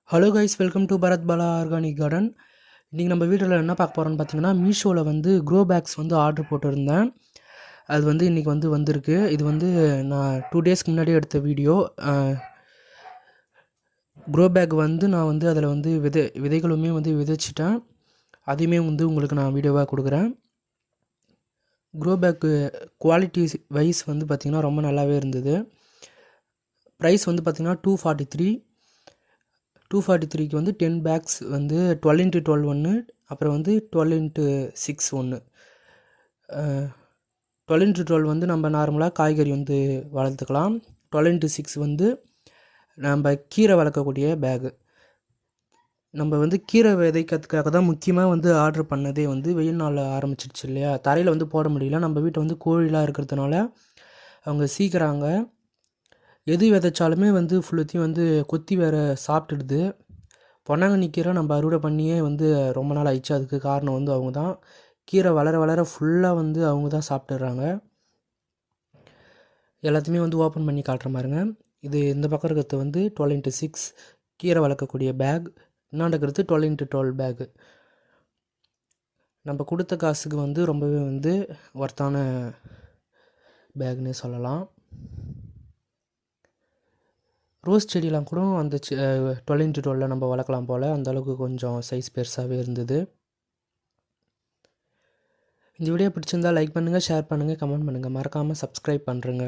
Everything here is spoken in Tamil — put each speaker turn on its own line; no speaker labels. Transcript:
Hello guys, welcome to Bharath Bala organic garden. இன்றைக்கி நம்ம வீட்டில் என்ன பார்க்க போகிறோன்னு பார்த்தீங்கன்னா, மீஷோவில் வந்து க்ரோ பேக்ஸ் வந்து ஆர்டர் போட்டிருந்தேன். அது வந்து இன்றைக்கி வந்திருக்கு. இது வந்து நான் 2 டேஸ்க்கு முன்னாடி எடுத்த வீடியோ. க்ரோ பேக் வந்து நான் வந்து அதில் வந்து விதைகளுமே வந்து விதைச்சிட்டேன். அதையுமே வந்து உங்களுக்கு நான் வீடியோவாக கொடுக்குறேன். க்ரோ பேக்கு குவாலிட்டி வைஸ் வந்து பார்த்திங்கன்னா ரொம்ப நல்லாவே இருந்தது. ப்ரைஸ் வந்து பார்த்திங்கன்னா 243க்கு வந்து 10 பேக்ஸ் வந்து 12x12 ஒன்று, அப்புறம் வந்து 12x6 ஒன்று. 12x12 வந்து நம்ம நார்மலாக காய்கறி வந்து வளர்த்துக்கலாம். 12x6 வந்து நம்ம கீரை வளர்க்கக்கூடிய பேகு. நம்ம வந்து கீரை விதைக்கிறதுக்காக தான் முக்கியமாக வந்து ஆர்டர் பண்ணதே. வந்து வெயில் நாளில் ஆரம்பிச்சிடுச்சு இல்லையா, தரையில் வந்து போட முடியல. நம்ம வீட்டை வந்து கோழிலாம் இருக்கிறதுனால அவங்க சீக்கிராங்க. எது விதைச்சாலுமே வந்து ஃபுல்லுத்தையும் வந்து கொத்தி வேறு சாப்பிட்டுடுது. பொன்னாங்கண்ணி கீரை நம்ம அறுவடை பண்ணியே வந்து ரொம்ப நாள் ஆயிடுச்சு. அதுக்கு காரணம் வந்து அவங்க தான். கீரை வளர வளர ஃபுல்லாக வந்து அவங்க தான் சாப்பிட்டுடுறாங்க. எல்லாத்தையுமே வந்து ஓப்பன் பண்ணி காட்டுற மாதிரிங்க. இது இந்த பக்கம் இருக்கிறது வந்து 12x6 கீரை வளர்க்கக்கூடிய பேக். இன்னாண்டுக்கிறது 12x12 bag. நம்ம கொடுத்த காசுக்கு வந்து ரொம்பவே வந்து ஒர்த்தான பேக்னே சொல்லலாம். ரோஸ் செடியெலாம் கூட அந்த 12x12 நம்ம வளர்க்கலாம் போல். அந்தளவுக்கு கொஞ்சம் சைஸ் பெருசாகவே இருந்தது. இந்த வீடியோ பிடிச்சிருந்தால் லைக் பண்ணுங்கள், ஷேர் பண்ணுங்கள், கமெண்ட் பண்ணுங்கள். மறக்காமல் சப்ஸ்கிரைப் பண்ணுறேங்க.